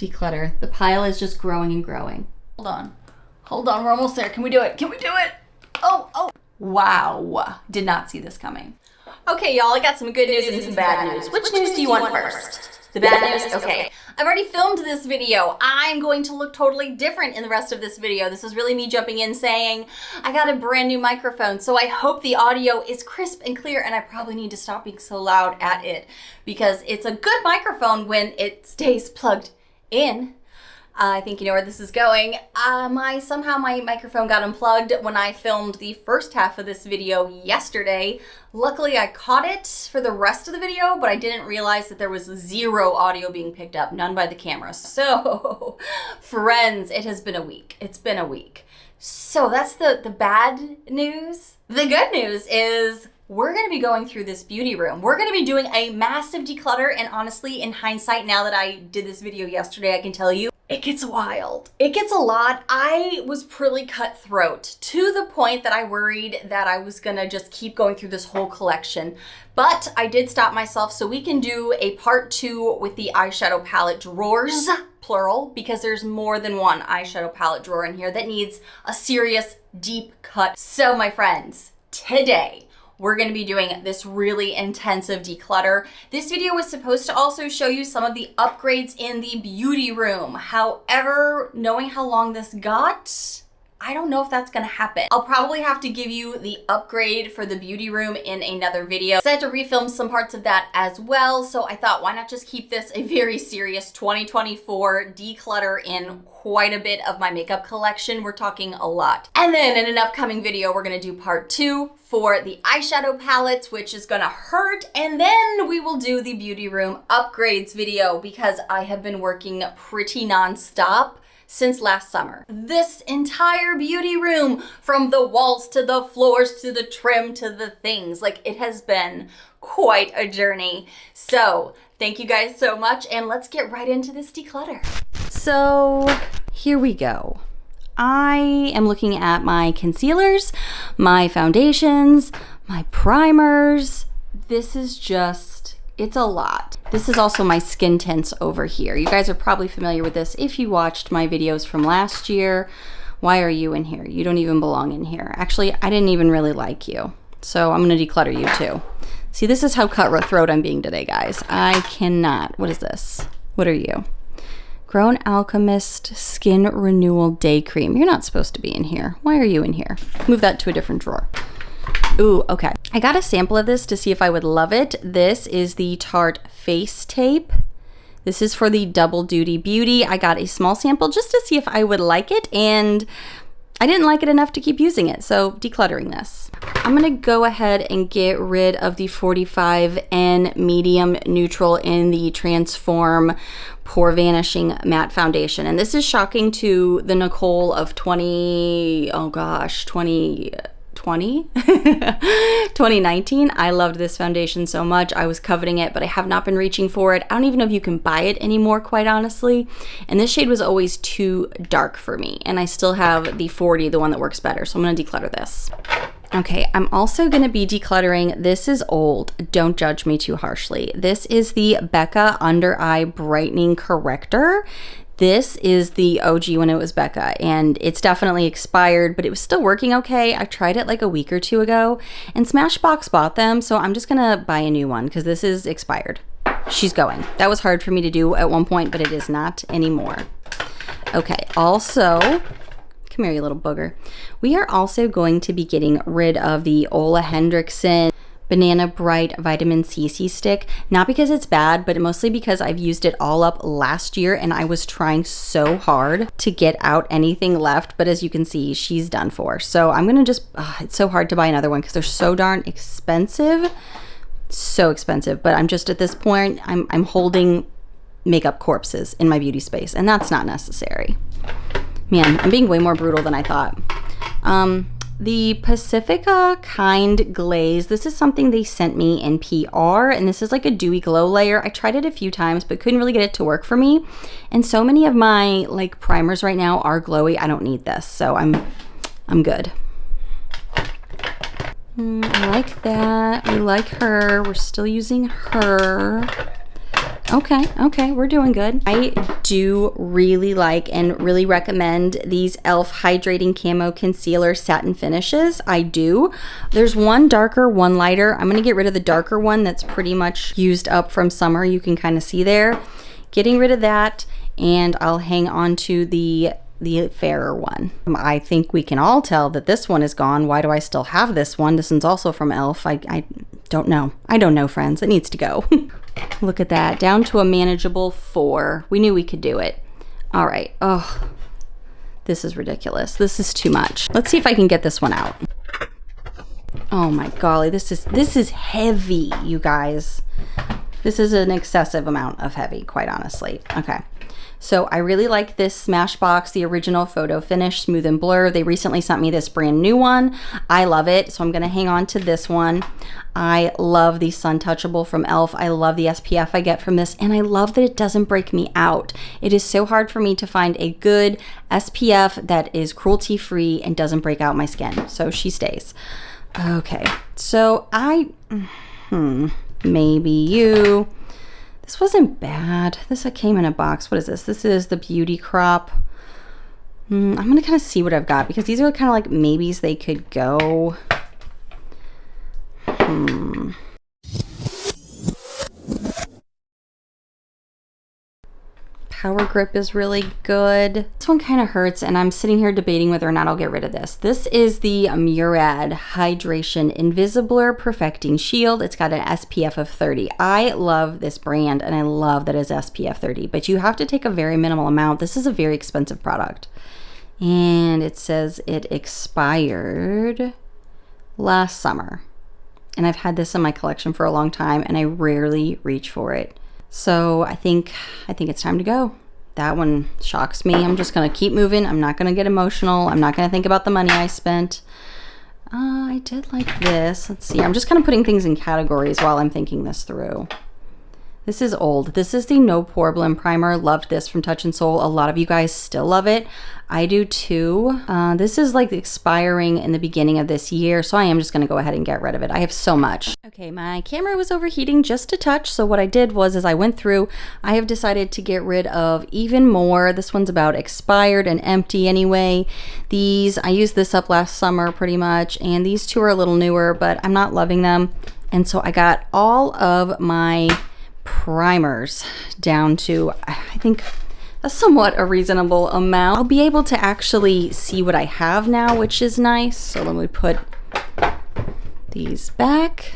declutter. The pile is just growing and growing. Hold on, we're almost there. Can we do it? Can we do it? Oh. Wow, did not see this coming. Okay, y'all, I got some good news and some bad news. Which news do you want first? The bad news? Okay. I've already filmed this video. I'm going to look totally different in the rest of this video. This is really me jumping in saying, I got a brand new microphone, so I hope the audio is crisp and clear, and I probably need to stop being so loud at it because it's a good microphone when it stays plugged in. I think you know where this is going. Somehow my microphone got unplugged when I filmed the first half of this video yesterday. Luckily I caught it for the rest of the video, but I didn't realize that there was zero audio being picked up, none by the camera. So, friends, it has been a week. It's been a week. So that's the bad news. The good news is we're gonna be going through this beauty room. We're gonna be doing a massive declutter, and honestly, in hindsight, now that I did this video yesterday, I can tell you, it gets wild. It gets a lot. I was pretty cutthroat to the point that I worried that I was gonna just keep going through this whole collection. But I did stop myself so we can do a part 2 with the eyeshadow palette drawers, plural, because there's more than one eyeshadow palette drawer in here that needs a serious deep cut. So my friends, today, we're gonna be doing this really intensive declutter. This video was supposed to also show you some of the upgrades in the beauty room. However, knowing how long this got, I don't know if that's gonna happen. I'll probably have to give you the upgrade for the beauty room in another video. So I had to refilm some parts of that as well. So I thought, why not just keep this a very serious 2024 declutter in quite a bit of my makeup collection. We're talking a lot. And then in an upcoming video, we're gonna do part 2 for the eyeshadow palettes, which is gonna hurt. And then we will do the beauty room upgrades video because I have been working pretty nonstop since last summer. This entire beauty room, from the walls to the floors to the trim to the things, like it has been quite a journey. So thank you guys so much, and let's get right into this declutter. So here we go. I am looking at my concealers, my foundations, my primers. This is just, it's a lot. This is also my skin tints over here. You guys are probably familiar with this if you watched my videos from last year. Why are you in here? You don't even belong in here. Actually, I didn't even really like you. So I'm gonna declutter you too. See, this is how cutthroat I'm being today, guys. I cannot. What is this? What are you? Grown Alchemist Skin Renewal Day Cream. You're not supposed to be in here. Why are you in here? Move that to a different drawer. Ooh, okay. I got a sample of this to see if I would love it. This is the Tarte Face Tape. This is for the Double Duty Beauty. I got a small sample just to see if I would like it, and I didn't like it enough to keep using it, so decluttering this. I'm gonna go ahead and get rid of the 45N Medium Neutral in the Transform Pore Vanishing Matte Foundation. And this is shocking to the Nichole of 2019. I loved this foundation so much. I was coveting it, but I have not been reaching for it. I don't even know if you can buy it anymore, quite honestly. And this shade was always too dark for me. And I still have the 40, the one that works better. So I'm gonna declutter this. Okay, I'm also gonna be decluttering, this is old, don't judge me too harshly. This is the Becca Under Eye Brightening Corrector. This is the OG when it was Becca, and it's definitely expired, but it was still working okay. I tried it like a week or two ago, and Smashbox bought them, so I'm just gonna buy a new one because this is expired. She's going. That was hard for me to do at one point, but it is not anymore. Okay, also, come here, you little booger. We are also going to be getting rid of the Ole Hendrickson Banana Bright Vitamin CC stick, not because it's bad, but mostly because I've used it all up last year and I was trying so hard to get out anything left, but as you can see, she's done for. So I'm gonna just, it's so hard to buy another one because they're so darn expensive, so expensive. But I'm just at this point, I'm holding makeup corpses in my beauty space, and that's not necessary. Man, I'm being way more brutal than I thought. The Pacifica Kind Glaze, this is something they sent me in PR, and this is like a dewy glow layer. I tried it a few times, but couldn't really get it to work for me. And so many of my like primers right now are glowy. I don't need this, so I'm good. I like that. We like her. We're still using her. Okay, we're doing good. I do really like and really recommend these e.l.f. Hydrating Camo Concealer Satin Finishes. I do. There's one darker, one lighter. I'm gonna get rid of the darker one that's pretty much used up from summer. You can kind of see there. Getting rid of that, and I'll hang on to the fairer one. I think we can all tell that this one is gone. Why do I still have this one? This one's also from e.l.f. I don't know. I don't know, friends. It needs to go. Look at that, down to a manageable 4. We knew we could do it. All right. Oh, this is ridiculous. This is too much. Let's see if I can get this one out. Oh my golly, this is heavy, you guys. This is an excessive amount of heavy, quite honestly. Okay. So I really like this Smashbox, the original Photo Finish Smooth and Blur. They recently sent me this brand new one. I love it, so I'm gonna hang on to this one. I love the Sun Touchable from e.l.f. I love the SPF I get from this, and I love that it doesn't break me out. It is so hard for me to find a good SPF that is cruelty-free and doesn't break out my skin, so she stays. Okay, so maybe you. This wasn't bad. This came in a box. What is this? This is the Beauty Crop. I'm gonna kind of see what I've got because these are kind of like maybes they could go. Power Grip is really good. This one kind of hurts, and I'm sitting here debating whether or not I'll get rid of this. This is the Murad Hydration Invisibler Perfecting Shield. It's got an SPF of 30. I love this brand, and I love that it's SPF 30, but you have to take a very minimal amount. This is a very expensive product. And it says it expired last summer. And I've had this in my collection for a long time, and I rarely reach for it. So I think it's time to go. That one shocks me. I'm just gonna keep moving. I'm not gonna get emotional. I'm not gonna think about the money I spent. I did like this. Let's see. I'm just kind of putting things in categories while I'm thinking this through. This is old. This is the No Pore Blend Primer. Loved this from Touch in Sol. A lot of you guys still love it. I do too. This is like expiring in the beginning of this year, so I am just gonna go ahead and get rid of it. I have so much. Okay, my camera was overheating just a touch, so what I did was, as I went through, I have decided to get rid of even more. This one's about expired and empty anyway. These, I used this up last summer pretty much, and these two are a little newer, but I'm not loving them. And so I got all of my primers down to, I think, a reasonable amount. I'll be able to actually see what I have now, which is nice. So let me put these back.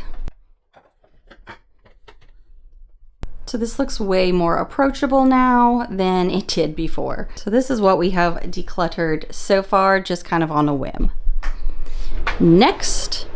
So this looks way more approachable now than it did before. So this is what we have decluttered so far, just kind of on a whim. Next,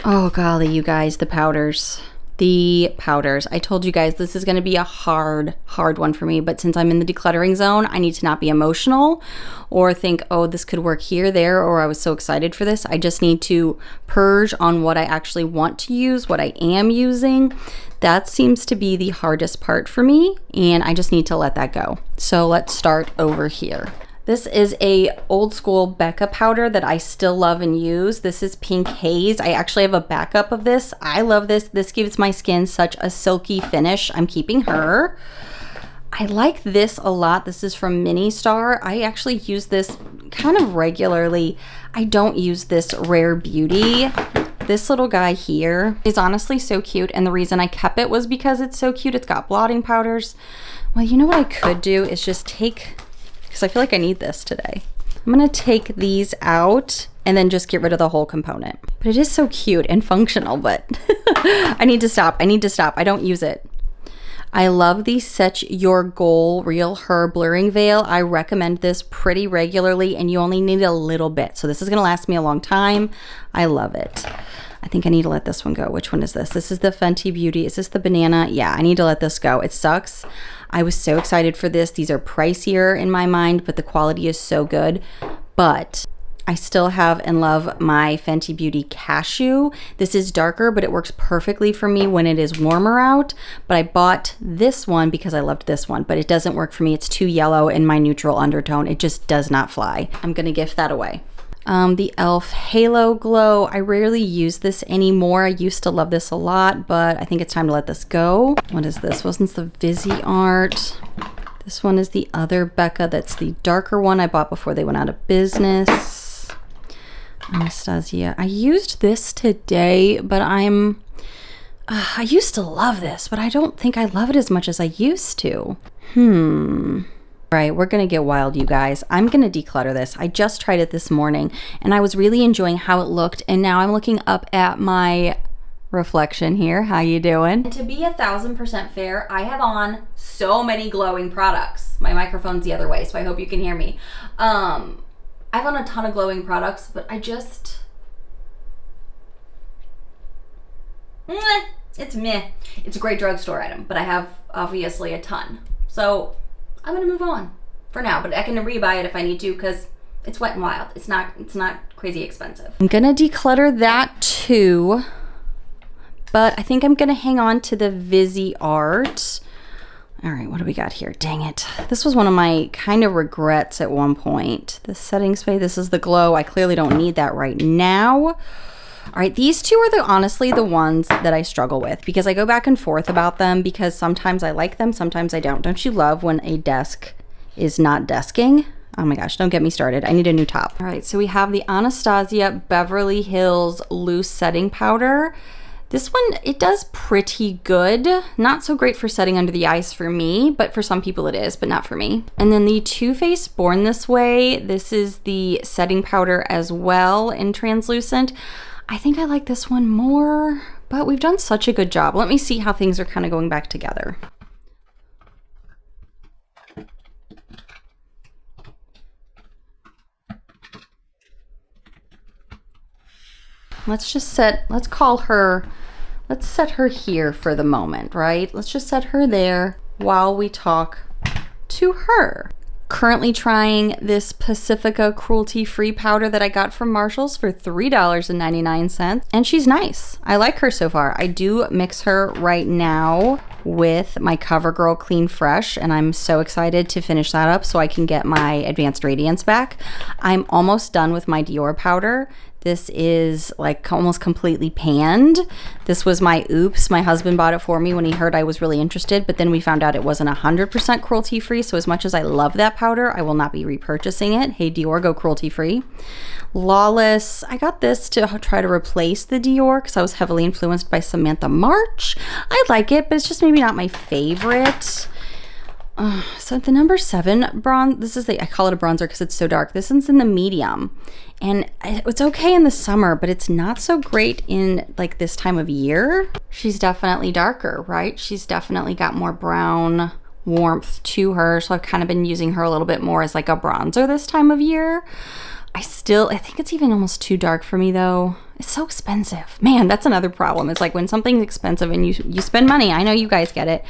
oh golly, you guys, the powders. I told you guys this is going to be a hard one for me, but since I'm in the decluttering zone, I need to not be emotional or think, oh, this could work here, there, or I was so excited for this. I just need to purge on what I actually want to use, what I am using. That seems to be the hardest part for me, and I just need to let that go. So let's start over here. This is a old school Becca powder that I still love and use. This is Pink Haze. I actually have a backup of this. I love this. This gives my skin such a silky finish. I'm keeping her. I like this a lot. This is from Mini Star. I actually use this kind of regularly. I don't use this Rare Beauty. This little guy here is honestly so cute, and the reason I kept it was because it's so cute. It's got blotting powders. Well, you know what I could do is just take, because I feel like I need this today. I'm gonna take these out and then just get rid of the whole component. But it is so cute and functional, but I need to stop. I don't use it. I love the Set Your Goal Real Her Blurring Veil. I recommend this pretty regularly, and you only need a little bit. So this is gonna last me a long time. I love it. I think I need to let this one go. Which one is this? This is the Fenty Beauty. Is this the banana? Yeah, I need to let this go. It sucks. I was so excited for this. These are pricier in my mind, but the quality is so good. But I still have and love my Fenty Beauty Cashew. This is darker, but it works perfectly for me when it is warmer out. But I bought this one because I loved this one, but it doesn't work for me. It's too yellow in my neutral undertone. It just does not fly. I'm gonna gift that away. The e.l.f. Halo Glow. I rarely use this anymore. I used to love this a lot, but I think it's time to let this go. What is this? Wasn't the Vizzy Art? This one is the other Becca. That's the darker one I bought before they went out of business. Anastasia. I used this today, but I used to love this, but I don't think I love it as much as I used to. All right, we're gonna get wild, you guys. I'm gonna declutter this. I just tried it this morning and I was really enjoying how it looked, and now I'm looking up at my reflection here. How you doing? And to be 1000% fair, I have on so many glowing products. My microphone's the other way, so I hope you can hear me. I have on a ton of glowing products, but I just... it's meh. It's a great drugstore item, but I have obviously a ton. So I'm gonna move on for now, but I can rebuy it if I need to because it's Wet n Wild. It's not crazy expensive. I'm gonna declutter that too, but I think I'm gonna hang on to the Vizzy Art. All right, what do we got here? Dang it. This was one of my kind of regrets at one point. The setting spray, this is the glow. I clearly don't need that right now. All right, these two are honestly the ones that I struggle with because I go back and forth about them because sometimes I like them, sometimes I don't. Don't you love when a desk is not desking? Oh my gosh, don't get me started. I need a new top. All right, so we have the Anastasia Beverly Hills Loose Setting Powder. This one, it does pretty good. Not so great for setting under the eyes for me, but for some people it is, but not for me. And then the Too Faced Born This Way. This is the setting powder as well in translucent. I think I like this one more, but we've done such a good job. Let me see how things are kind of going back together. Let's set her here for the moment, right? Let's just set her there while we talk to her. Currently trying this Pacifica cruelty-free powder that I got from Marshall's for $3.99, and she's nice. I like her so far. I do mix her right now with my CoverGirl Clean Fresh, and I'm so excited to finish that up so I can get my Advanced Radiance back. I'm almost done with my Dior powder. This is like almost completely panned. This was my oops. My husband bought it for me when he heard I was really interested, but then we found out it wasn't 100% cruelty free. So as much as I love that powder, I will not be repurchasing it. Hey Dior, go cruelty free. Lawless. I got this to try to replace the Dior because I was heavily influenced by Samantha March. I like it, but it's just maybe not my favorite. So the number 7 bronze, this is I call it a bronzer because it's so dark. This one's in the medium, and it's okay in the summer, but it's not so great in like this time of year. She's definitely darker, right? She's definitely got more brown warmth to her. So I've kind of been using her a little bit more as like a bronzer this time of year. I think it's even almost too dark for me though. It's so expensive. Man, that's another problem. It's like when something's expensive and you spend money. I know you guys get it.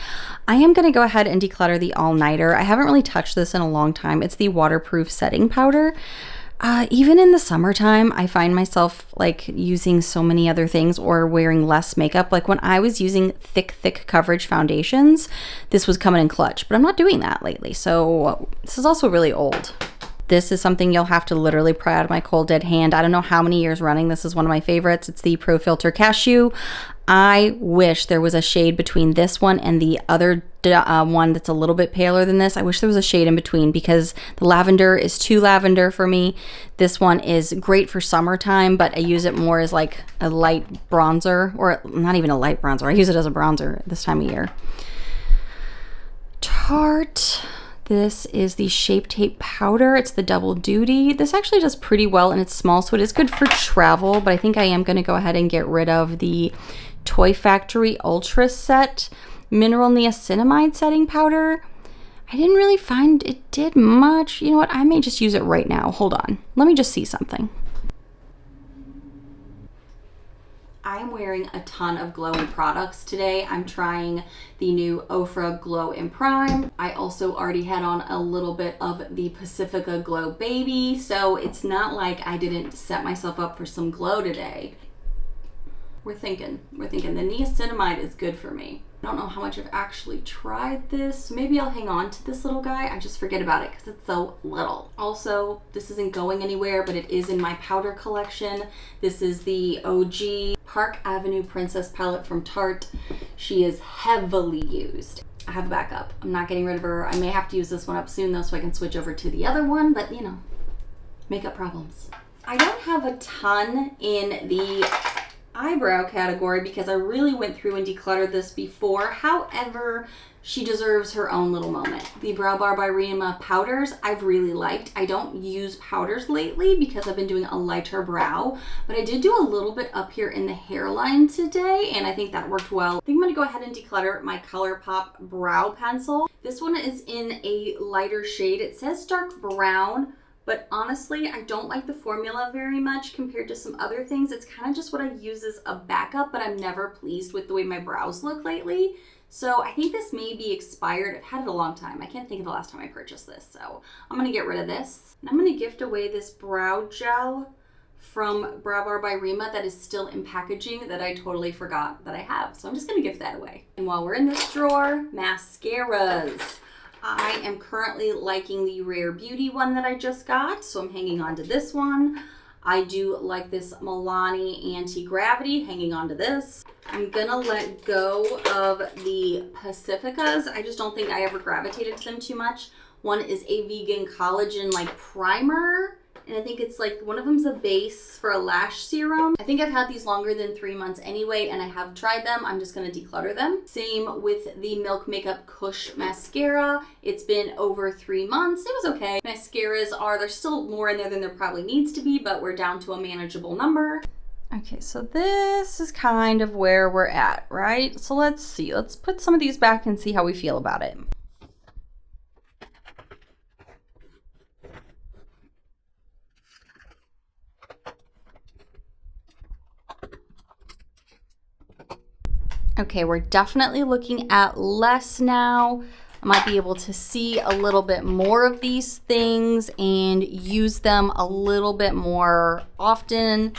I am going to go ahead and declutter the All Nighter. I haven't really touched this in a long time. It's the waterproof setting powder. Even in the summertime, I find myself like using so many other things or wearing less makeup. Like when I was using thick coverage foundations, this was coming in clutch, but I'm not doing that lately. So this is also really old. This is something you'll have to literally pry out of my cold dead hand. I don't know how many years running. This is one of my favorites. It's the Pro Filter Cashew. I wish there was a shade between this one and the other one that's a little bit paler than this. I wish there was a shade in between because the lavender is too lavender for me. This one is great for summertime, but I use it more as like a light bronzer, or not even a light bronzer. I use it as a bronzer this time of year. Tarte. This is the Shape Tape powder. It's the double duty. This actually does pretty well and it's small, so it is good for travel, but I think I am going to go ahead and get rid of the Toy Factory Ultra Set Mineral Niacinamide Setting Powder. I didn't really find it did much. You know what? I may just use it right now. Hold on. Let me just see something. I'm wearing a ton of glowing products today. I'm trying the new Ofra Glow in Prime. I also already had on a little bit of the Pacifica Glow Baby, so it's not like I didn't set myself up for some glow today. We're thinking the niacinamide is good for me. I don't know how much I've actually tried this. Maybe I'll hang on to this little guy. I just forget about it because it's so little. Also, this isn't going anywhere, but it is in my powder collection. This is the OG Park Avenue Princess palette from Tarte. She is heavily used. I have a backup. I'm not getting rid of her. I may have to use this one up soon though, so I can switch over to the other one, but you know, makeup problems. I don't have a ton in the eyebrow category because I really went through and decluttered this before. However, she deserves her own little moment. The Brow Bar by Rima powders I've really liked. I don't use powders lately because I've been doing a lighter brow, but I did do a little bit up here in the hairline today, and I think that worked well. I think I'm gonna go ahead and declutter my ColourPop brow pencil. This one is in a lighter shade. It says dark brown, but honestly, I don't like the formula very much compared to some other things. It's kind of just what I use as a backup, but I'm never pleased with the way my brows look lately. So I think this may be expired. I've had it a long time. I can't think of the last time I purchased this. So I'm gonna get rid of this. And I'm gonna gift away this brow gel from Brow Bar by Rima that is still in packaging that I totally forgot that I have. So I'm just gonna gift that away. And while we're in this drawer, mascaras. I am currently liking the Rare Beauty one that I just got, so I'm hanging on to this one. I do like this Milani Anti-Gravity, hanging on to this. I'm gonna let go of the Pacificas. I just don't think I ever gravitated to them too much. One is a vegan collagen like primer, and I think it's like one of them's a base for a lash serum. I think I've had these longer than 3 months anyway, and I have tried them. I'm just gonna declutter them. Same with the Milk Makeup Kush mascara. It's been over 3 months. It was okay. Mascaras there's still more in there than there probably needs to be, but we're down to a manageable number. Okay, so this is kind of where we're at, right? So let's see. Let's put some of these back and see how we feel about it. Okay, we're definitely looking at less now. I might be able to see a little bit more of these things and use them a little bit more often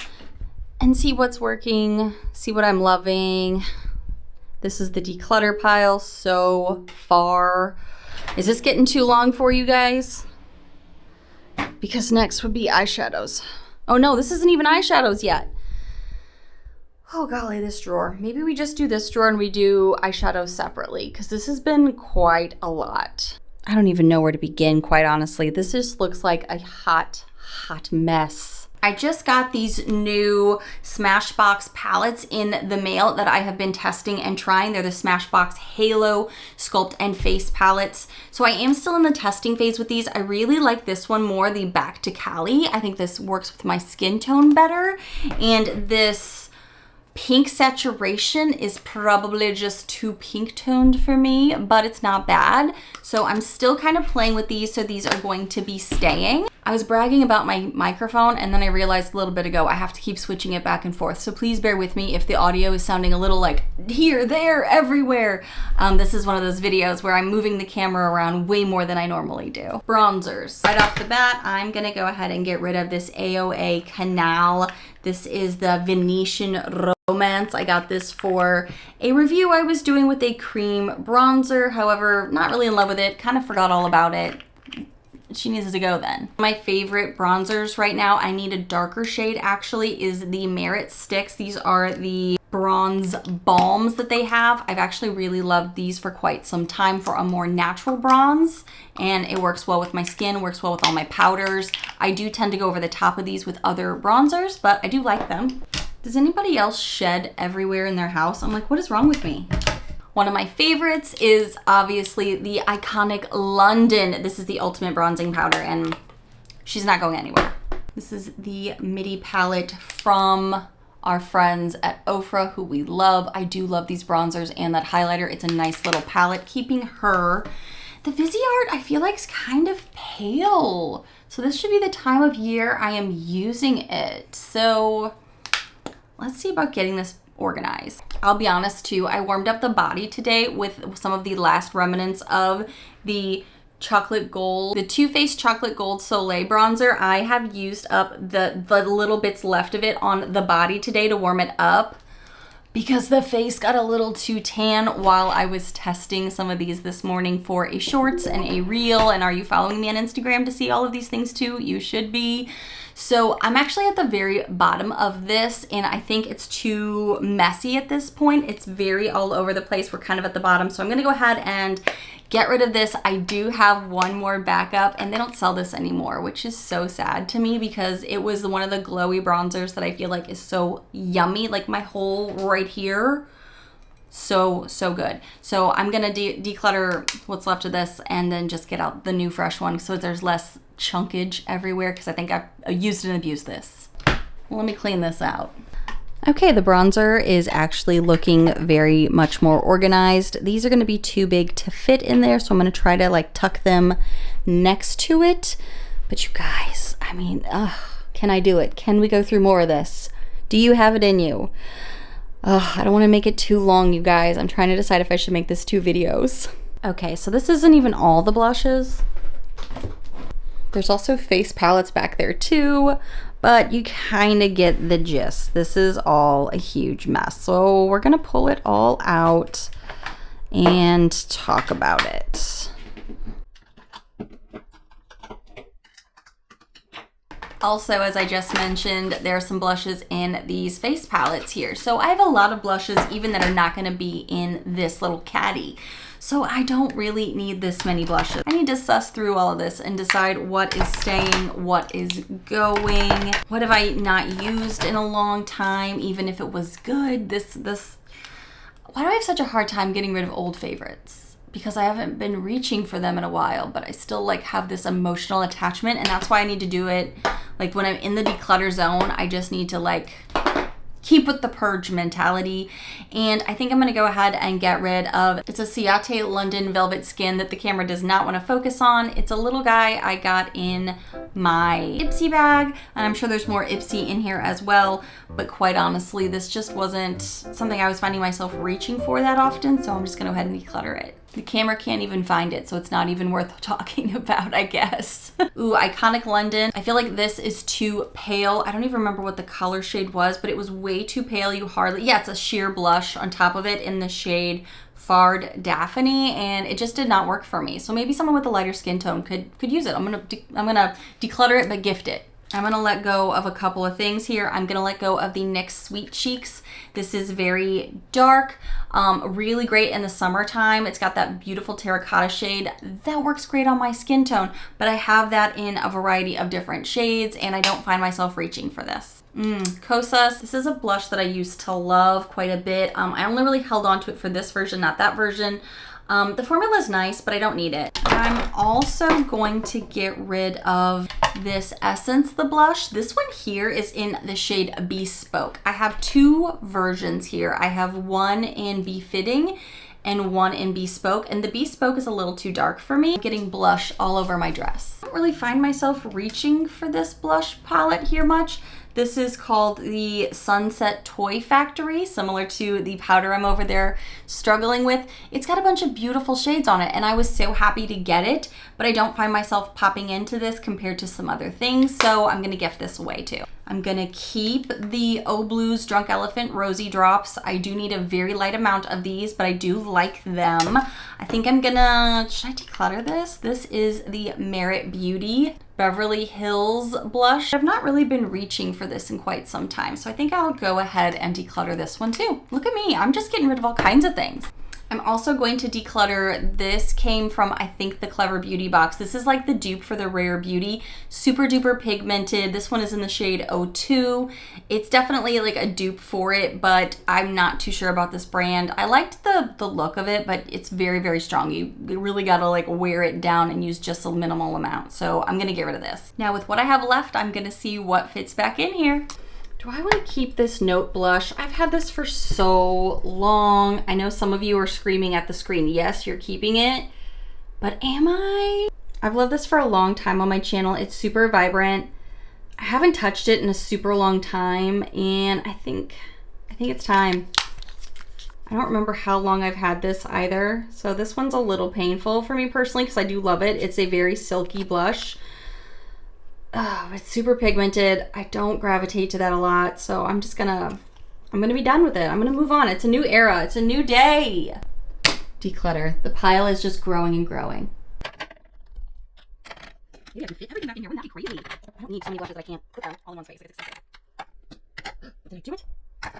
and see what's working, see what I'm loving. This is the declutter pile so far. Is this getting too long for you guys? Because next would be eyeshadows. Oh no, this isn't even eyeshadows yet. Oh golly, this drawer. Maybe we just do this drawer and we do eyeshadows separately because this has been quite a lot. I don't even know where to begin, quite honestly. This just looks like a hot mess. I just got these new Smashbox palettes in the mail that I have been testing and trying. They're the Smashbox Halo Sculpt and Face palettes. So I am still in the testing phase with these. I really like this one more, the Back to Cali. I think this works with my skin tone better. And this pink saturation is probably just too pink toned for me, but it's not bad. So I'm still kind of playing with these, so these are going to be staying. I was bragging about my microphone and then I realized a little bit ago I have to keep switching it back and forth. So please bear with me if the audio is sounding a little like here, there, everywhere. This is one of those videos where I'm moving the camera around way more than I normally do. Bronzers. Right off the bat, I'm gonna go ahead and get rid of this AOA Canal. This is the Venetian Romance. I got this for a review I was doing with a cream bronzer. However, not really in love with it. Kind of forgot all about it. She needs to go then. My favorite bronzers right now, I need a darker shade actually, is the Merit Sticks. These are the bronze balms that they have. I've actually really loved these for quite some time for a more natural bronze, and it works well with my skin, works well with all my powders. I do tend to go over the top of these with other bronzers, but I do like them. Does anybody else shed everywhere in their house? I'm like, what is wrong with me? One of my favorites is obviously the iconic London. This is the ultimate bronzing powder and she's not going anywhere. This is the midi palette from our friends at Ofra who we love. I do love these bronzers and that highlighter. It's a nice little palette. Keeping her. The Viseart I feel like is kind of pale. So this should be the time of year I am using it. So let's see about getting this organized. I'll be honest too, I warmed up the body today with some of the last remnants of the chocolate gold, the Too Faced chocolate gold Soleil bronzer. I have used up the little bits left of it on the body today to warm it up. because the face got a little too tan while I was testing some of these this morning for a shorts and a reel. And are you following me on Instagram to see all of these things too? You should be. So I'm actually at the very bottom of this, and I think it's too messy at this point. It's very all over the place. We're kind of at the bottom. So I'm gonna go ahead and get rid of this. I do have one more backup, and they don't sell this anymore, which is so sad to me because it was one of the glowy bronzers that I feel like is so yummy. Like my whole right here, so good. So I'm gonna declutter what's left of this and then just get out the new fresh one so there's less chunkage everywhere, because I think I've used and abused this. Let me clean this out. Okay, the bronzer is actually looking very much more organized. These are gonna be too big to fit in there, so I'm gonna try to like tuck them next to it. But you guys, I mean, can I do it? Can we go through more of this? Do you have it in you? I don't wanna make it too long, you guys. I'm trying to decide if I should make this 2 videos. Okay, so this isn't even all the blushes. There's also face palettes back there too, but you kind of get the gist. This is all a huge mess. So we're gonna pull it all out and talk about it. Also, as I just mentioned, there are some blushes in these face palettes here. So I have a lot of blushes even that are not gonna be in this little caddy. So I don't really need this many blushes. I need to suss through all of this and decide what is staying, what is going, what have I not used in a long time, even if it was good. Why do I have such a hard time getting rid of old favorites? Because I haven't been reaching for them in a while, but I still like have this emotional attachment, and that's why I need to do it. Like when I'm in the declutter zone, I just need to like keep with the purge mentality. And I think I'm gonna go ahead and get rid of, it's a Ciate London Velvet Skin that the camera does not wanna focus on. It's a little guy I got in my Ipsy bag, and I'm sure there's more Ipsy in here as well, but quite honestly, this just wasn't something I was finding myself reaching for that often, so I'm just gonna go ahead and declutter it. The camera can't even find it, so it's not even worth talking about, I guess. Ooh, Iconic London. I feel like this is too pale. I don't even remember what the color shade was, but it was way too pale. Yeah, it's a sheer blush on top of it in the shade Fard Daphne, and it just did not work for me. So maybe someone with a lighter skin tone could use it. I'm gonna declutter it, but gift it. I'm gonna let go of a couple of things here. I'm gonna let go of the NYX Sweet Cheeks. This is very dark, really great in the summertime. It's got that beautiful terracotta shade. That works great on my skin tone, but I have that in a variety of different shades, and I don't find myself reaching for this. Kosas. This is a blush that I used to love quite a bit. I only really held on to it for this version, not that version. The formula is nice, but I don't need it. I'm also going to get rid of this Essence, the blush. This one here is in the shade Bespoke. I have 2 versions here. I have one in Befitting and one in Bespoke, and the Bespoke is a little too dark for me. I'm getting blush all over my dress. I don't really find myself reaching for this blush palette here much. This is called the Sunset Toy Factory, similar to the powder I'm over there struggling with. It's got a bunch of beautiful shades on it, and I was so happy to get it, but I don't find myself popping into this compared to some other things, so I'm gonna gift this away too. I'm gonna keep the O Blues Drunk Elephant Rosy Drops. I do need a very light amount of these, but I do like them. I think I'm gonna, should I declutter this? This is the Merit Beauty Beverly Hills blush. I've not really been reaching for this in quite some time, so I think I'll go ahead and declutter this one too. Look at me, I'm just getting rid of all kinds of things. I'm also going to declutter, this came from, I think, the Clever Beauty box. This is like the dupe for the Rare Beauty. Super duper pigmented. This one is in the shade 02. It's definitely like a dupe for it, but I'm not too sure about this brand. I liked the look of it, but it's very, very strong. You really gotta like wear it down and use just a minimal amount. So I'm gonna get rid of this. Now with what I have left, I'm gonna see what fits back in here. Do I want to keep this Note blush? I've had this for so long. I know some of you are screaming at the screen, yes, you're keeping it, but am I? I've loved this for a long time on my channel. It's super vibrant. I haven't touched it in a super long time, and I think it's time. I don't remember how long I've had this either, so this one's a little painful for me personally because I do love it. It's a very silky blush. Oh, it's super pigmented. I don't gravitate to that a lot, so I'm I'm gonna be done with it. I'm gonna move on. It's a new era. It's a new day. Declutter. The pile is just growing and growing. Maybe I can fit everything back in here. Wouldn't that be crazy? I don't need so many brushes that I can't put them all in one space. Did I do it? You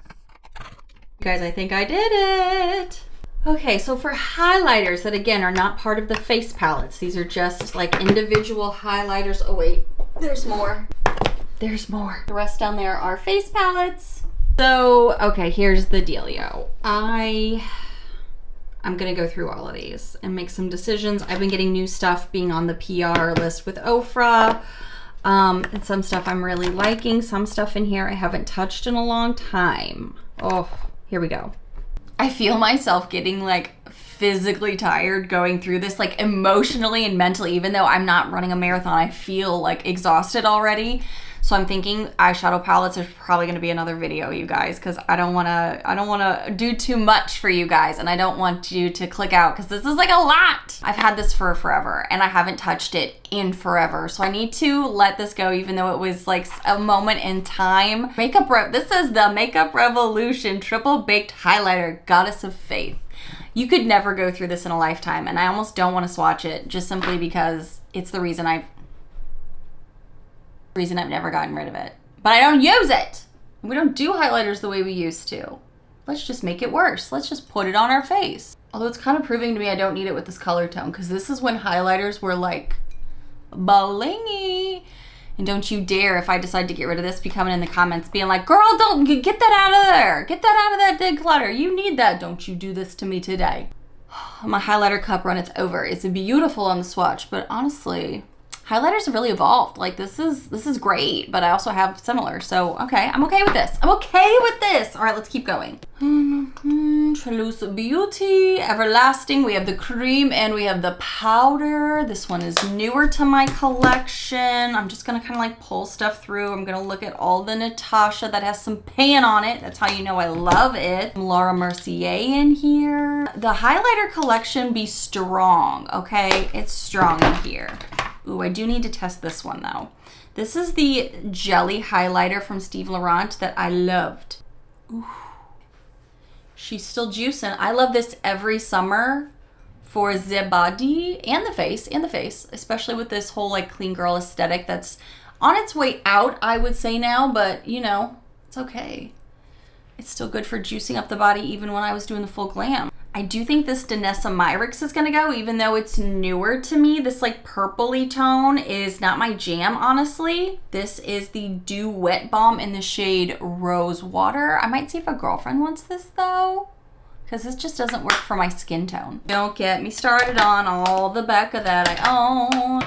guys, I think I did it. Okay, so for highlighters that again are not part of the face palettes, these are just like individual highlighters. Oh wait, there's more. There's more. The rest down there are face palettes. So, okay, here's the dealio. I'm gonna go through all of these and make some decisions. I've been getting new stuff being on the PR list with Ofra. And some stuff I'm really liking. Some stuff in here I haven't touched in a long time. Oh, here we go. I feel myself getting like physically tired going through this, like emotionally and mentally. Even though I'm not running a marathon, I feel like exhausted already. So I'm thinking eyeshadow palettes is probably gonna be another video, you guys, because I don't wanna do too much for you guys, and I don't want you to click out because this is like a lot. I've had this for forever and I haven't touched it in forever. So I need to let this go, even though it was like a moment in time. This is the Makeup Revolution Triple Baked Highlighter, Goddess of Faith. You could never go through this in a lifetime, and I almost don't want to swatch it just simply because it's the reason I've never gotten rid of it. But I don't use it. We don't do highlighters the way we used to. Let's just make it worse. Let's just put it on our face. Although it's kind of proving to me I don't need it with this color tone, because this is when highlighters were like blingy. And don't you dare, if I decide to get rid of this, be coming in the comments being like, girl, don't get that out of there. Get that out of that declutter. You need that. Don't you do this to me today. My highlighter cup run, it's over. It's beautiful on the swatch, but honestly, highlighters have really evolved. Like this is great, but I also have similar. So, okay, I'm okay with this. I'm okay with this. All right, let's keep going. Translucent Beauty, Everlasting. We have the cream and we have the powder. This one is newer to my collection. I'm just gonna kind of like pull stuff through. I'm gonna look at all the Natasha that has some pan on it. That's how you know I love it. Laura Mercier in here. The highlighter collection be strong, okay? It's strong in here. Ooh, I do need to test this one though. This is the jelly highlighter from Steve Laurent that I loved. Ooh. She's still juicing. I love this every summer for the body and the face, especially with this whole like clean girl aesthetic that's on its way out, I would say now, but you know, it's okay. It's still good for juicing up the body even when I was doing the full glam. I do think this Danessa Myricks is gonna go, even though it's newer to me. This like purpley tone is not my jam, honestly. This is the Dew Wet Balm in the shade Rose Water. I might see if a girlfriend wants this though, because this just doesn't work for my skin tone. Don't get me started on all the Becca that I own.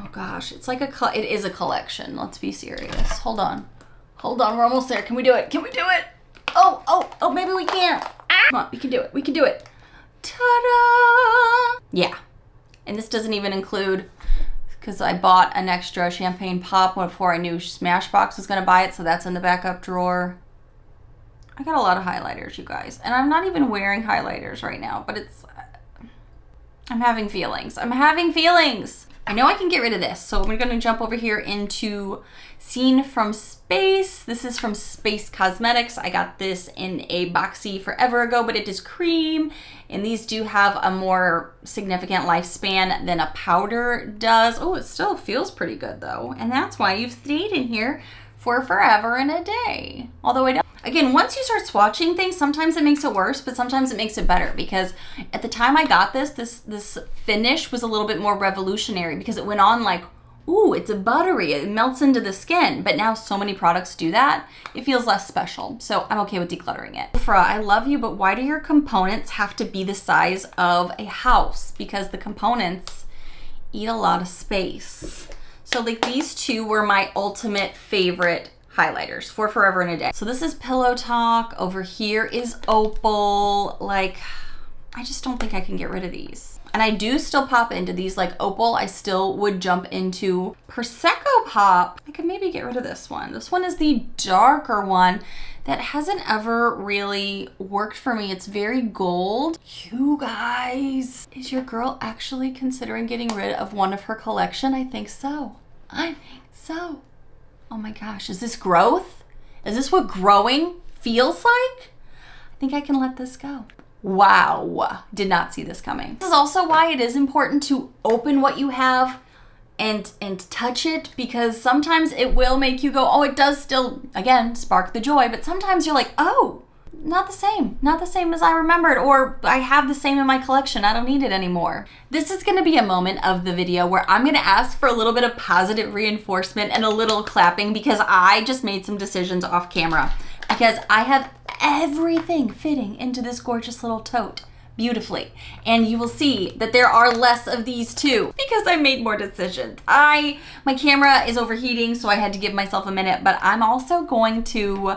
Oh gosh, it's like it is a collection. Let's be serious. Hold on, we're almost there. Can we do it? Can we do it? Oh, maybe we can't. Come on, we can do it. We can do it. Ta-da! Yeah. And this doesn't even include, because I bought an extra champagne pop before I knew Smashbox was going to buy it, so that's in the backup drawer. I got a lot of highlighters, you guys. And I'm not even wearing highlighters right now, but I'm having feelings. I know I can get rid of this, so we're going to jump over here into Scene from Space. This is from Space Cosmetics. I got this in a boxy forever ago, but it is cream, and these do have a more significant lifespan than a powder does. Oh, it still feels pretty good though, and that's why you've stayed in here for forever and a day. Although I don't. Again, once you start swatching things, sometimes it makes it worse, but sometimes it makes it better, because at the time I got this finish was a little bit more revolutionary because it went on like, ooh, it's a buttery, it melts into the skin. But now so many products do that, it feels less special. So I'm okay with decluttering it. Ofra, I love you, but why do your components have to be the size of a house? Because the components eat a lot of space. So like these two were my ultimate favorite highlighters for forever and a day. So this is Pillow Talk. Over here is Opal. Like, I just don't think I can get rid of these. And I do still pop into these, like Opal. I still would jump into Prosecco Pop. I could maybe get rid of this one. This one is the darker one that hasn't ever really worked for me. It's very gold. You guys, is your girl actually considering getting rid of one of her collection? I think so. I think so. Oh my gosh, is this growth? Is this what growing feels like, I think I can let this go. Wow, did not see this coming. This is also why it is important to open what you have and touch it, because sometimes it will make you go, oh, it does still, again, spark the joy, but sometimes you're like, oh, not the same as I remembered, or I have the same in my collection, I don't need it anymore. This is gonna be a moment of the video where I'm gonna ask for a little bit of positive reinforcement and a little clapping, because I just made some decisions off camera, because I have everything fitting into this gorgeous little tote beautifully. And you will see that there are less of these too, because I made more decisions. My camera is overheating, so I had to give myself a minute, but I'm also going to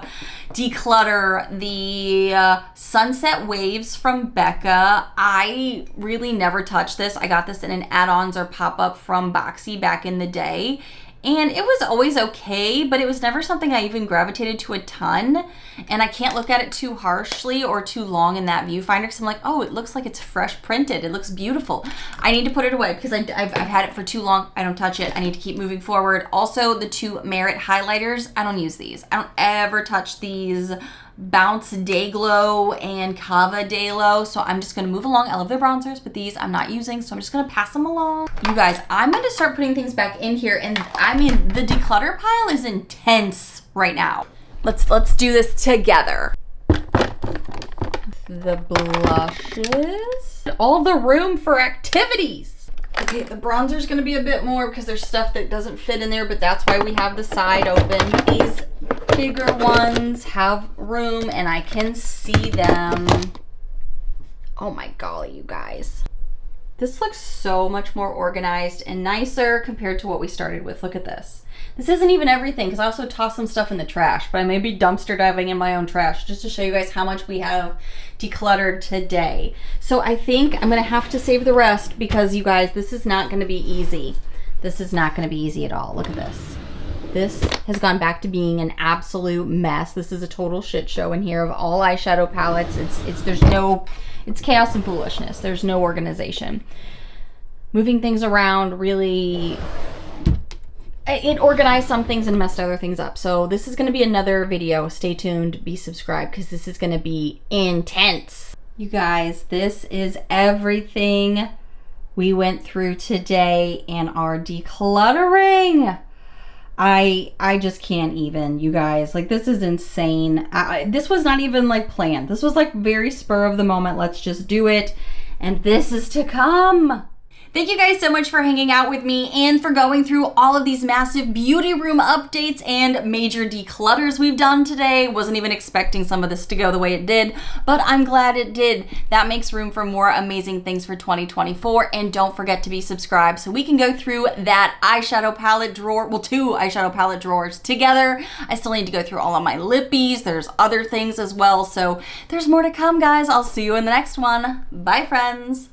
declutter the Sunset Waves from Becca. I really never touched this. I got this in an add-ons or pop-up from Boxy back in the day. And it was always okay, but it was never something I even gravitated to a ton. And I can't look at it too harshly or too long in that viewfinder, because I'm like, oh, it looks like it's fresh printed. It looks beautiful. I need to put it away because I've had it for too long. I don't touch it. I need to keep moving forward. Also, the 2 Merit highlighters, I don't use these. I don't ever touch these Bounce Day Glow and Kava Day Glow, so I'm just gonna move along. I love the bronzers, but these I'm not using, so I'm just gonna pass them along. You guys, I'm gonna start putting things back in here, and I mean, the declutter pile is intense right now. Let's do this together. The blushes, all the room for activities. Okay, the bronzer's gonna be a bit more because there's stuff that doesn't fit in there, but that's why we have the side open. These bigger ones have room and I can see them. Oh my golly, you guys. This looks so much more organized and nicer compared to what we started with. Look at this. This isn't even everything, because I also tossed some stuff in the trash, but I may be dumpster diving in my own trash just to show you guys how much we have decluttered today. So I think I'm gonna have to save the rest, because you guys, this is not gonna be easy. This is not gonna be easy at all. Look at this. This has gone back to being an absolute mess. This is a total shit show in here of all eyeshadow palettes. It's chaos and foolishness. There's no organization. Moving things around really, it organized some things and messed other things up. So this is gonna be another video. Stay tuned, be subscribed, because this is gonna be intense. You guys, this is everything we went through today in our decluttering. I just can't even, you guys, like, this is insane. This was not even like planned. This was like very spur of the moment. Let's just do it. And this is to come. Thank you guys so much for hanging out with me and for going through all of these massive beauty room updates and major declutters we've done today. Wasn't even expecting some of this to go the way it did, but I'm glad it did. That makes room for more amazing things for 2024. And don't forget to be subscribed so we can go through that eyeshadow palette drawer, well, 2 eyeshadow palette drawers together. I still need to go through all of my lippies. There's other things as well. So there's more to come, guys. I'll see you in the next one. Bye, friends.